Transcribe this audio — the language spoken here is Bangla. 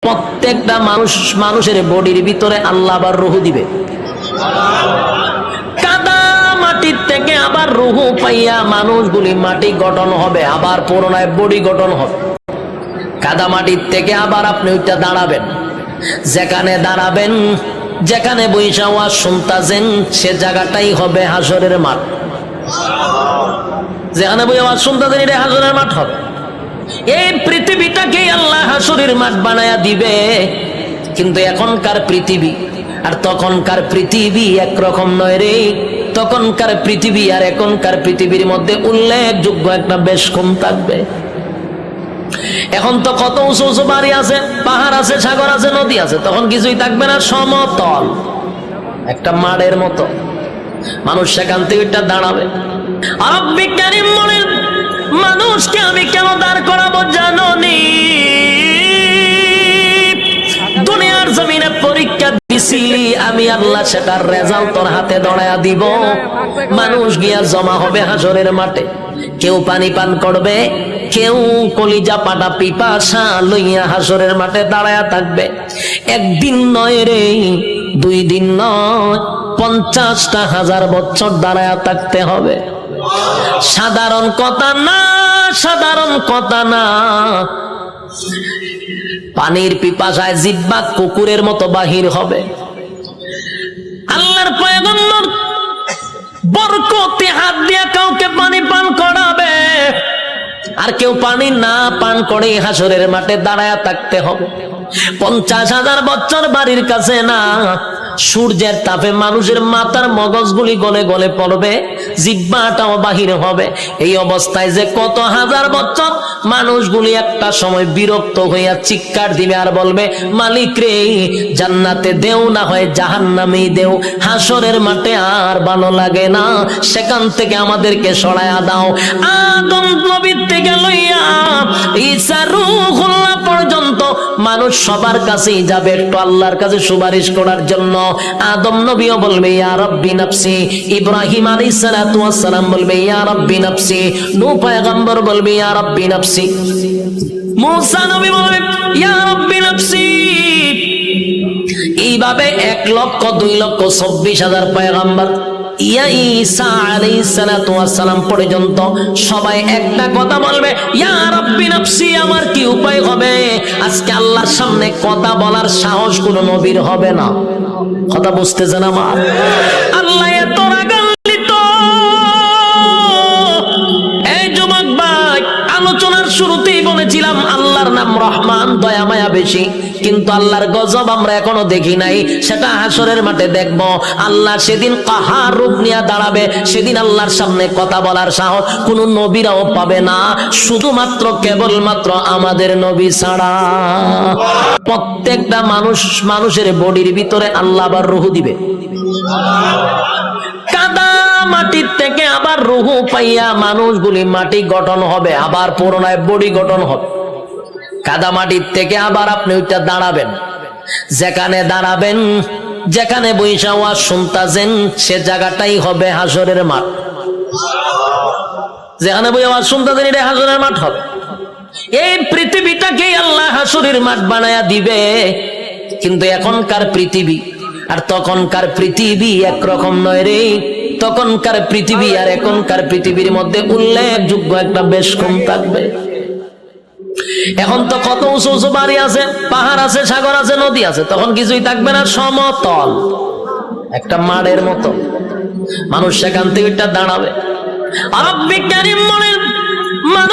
প্রত্যেকটা মানুষের বডির ভিতরে আল্লাহ আবার রূহ দিবে। কাদা মাটির থেকে আবার রূহ পাইয়া মানুষগুলি মাটি গঠন হবে, আবার পুনরায় বডি গঠন হবে। কাদা মাটির থেকে আবার আপনি ওইটা দাঁড়াবেন, যেখানে দাঁড়াবেন, যেখানে বৈশা ওয়াজ শুনতাছেন সে জায়গাটাই হবে হাসরের মাঠ। যেখানে বই ওয়াজ শুনতাছেন এটা হাসরের মাঠ হবে। এই পৃথিবীটাকে আল্লাহ হাসরের মাঠ বানায়া দিবে। কিন্তু এখনকার পৃথিবী আর তখনকার পৃথিবী একরকম নয় রে। তখনকার পৃথিবী আর এখনকার পৃথিবীর মধ্যে উল্লেখযোগ্য একটা বেশ কম থাকবে। এখন তো কত উঁচু উঁচু বাড়ি আছে, পাহাড় আছে, সাগর আছে, নদী আছে, তখন কিছুই থাকবে না, সমতল একটা মাঠের মতো। মানুষ সেখান থেকে দাঁড়াবে। আর বিজ্ঞানী বলেন মানুষকে আমি কেন দাঁড় করাবো জানো নি? দুনিয়ার জমিনে পরীক্ষা দিছিলি আমি আল্লাহ, সেটার রেজাল্ট তোর হাতে ধরায়া দিব। মানুষ গিয়া জমা হবে হাসরের মাঠে। কেউ পানি পান করবে, কেউ কলিজা পাটা পিপাসা লইয়া হাসরের মাঠে দাঁড়ায়া থাকবে। একদিন নয় রে, 2 দিন নয়, 50,000 বছর দাঁড়ায়া থাকতে হবে। সাধারণ কথা না, সাধারণ কথা না। পানির পিপাসায় জিহ্বা কুকুরের মতো বাহির হবে। আল্লাহর পয়গম্বর বরকতে হাত দিয়ে কাউকে পানি পান করাবে, আর কেউ পানি না পান করে হাসরের মাঠে দাঁড়ায়া থাকতে হবে। 50,000 বছর বাড়ির কাছে না, সূর্যের তাপে মানুষের মাথার মগজগুলি গলে গলে পড়বে, জিহ্বাটাও বাহির হবে। এই অবস্থায় যে কত হাজার বছর মানুষগুলি একটা সময় বিরক্ত হইয়া চিৎকার দিবে আর বলবে, মালিক রে, জান্নাতে দেও না হয় জাহান্নামেই দেও, হাসরের মাঠে আর ভালো লাগে না, সেখান থেকে আমাদেরকে সরায়া দাও। আদম নবীর থেকে লইয়া ঈসা রূহুল্লাহ পর্যন্ত মানুষ সবার কাছেই যাবে একটু আল্লাহর কাছে সুপারিশ করার জন্য। আদম নবীও বলবে ইয়া রাব্বি নাফসি, ইব্রাহিম আলাইহিস সালাতু ওয়াস সালাম বলবে ইয়া রাব্বি নাফসি, নূহ পয়গম্বর বলবে ইয়া রাব্বি নাফসি, মুসা নবী বলবে ইয়া রাব্বি নাফসি। এইভাবে 1,02,24,000 পয়গম্বর ইয়া ঈসা আলাইহিস সালাতু ওয়াস সালাম পর্যন্ত সবাই একটা কথা বলবে, ইয়া রাব্বি নাফসি। আমার কি উপায় হবে? আজকে আল্লাহর সামনে কথা বলার সাহস কোন নবীর হবে না। কথা বুঝতেছেন আমার? আল্লাহ এত রাগান্বিত। এই যুবক ভাই, আলোচনার শুরুতেই বলেছিলাম আল্লাহর নাম রহমান, দয়া মায়া বেশি, কিন্তু আল্লাহর গজব আমরা এখনো দেখি নাই। সেটা হাসরের মাঠে দেখবো। আল্লাহ সেদিন কাহার রূপ নিয়ে দাঁড়াবে। সেদিন আল্লাহর সামনে কথা বলার সাহস কোন নবীরাও পাবে না, শুধুমাত্র কেবলমাত্র আমাদের নবী ছাড়া। প্রত্যেকটা মানুষের বডির ভিতরে আল্লাহ আবার রূহ দিবে। কাদা মাটির থেকে আবার রূহ পাইয়া মানুষগুলি মাটি গঠন হবে, আবার পুনরায় বডি গঠন হবে। কাদা মাটির থেকে আবার আপনি ওইটা দাঁড়াবেন, যেখানে দাঁড়াবেন, যেখানে বৈশা ওয়াজ শুনতাছেন সে জায়গাটাই হবে হাসরের মাঠ। যেখানে বই ওয়াজ শুনতাছেন এটা হাসরের মাঠ হবে। এই পৃথিবীটাকে আল্লাহ হাসরের মাঠ বানায়া দিবে। কিন্তু এখনকার পৃথিবী আর তখনকার পৃথিবী একরকম নয় রে। তখনকার পৃথিবী আর এখনকার পৃথিবীর মধ্যে উল্লেখযোগ্য একটা বেশ কম থাকবে। এখন তো কত উঁচু উঁচু বাড়ি আছে, পাহাড় আছে, সাগর আছে, নদী আছে, তখন কিছুই থাকবে না, সমতল একটা মাঠের মতো। মানুষ সেখান থেকে দাঁড়াবে। আর বিজ্ঞানী বলেন মানুষ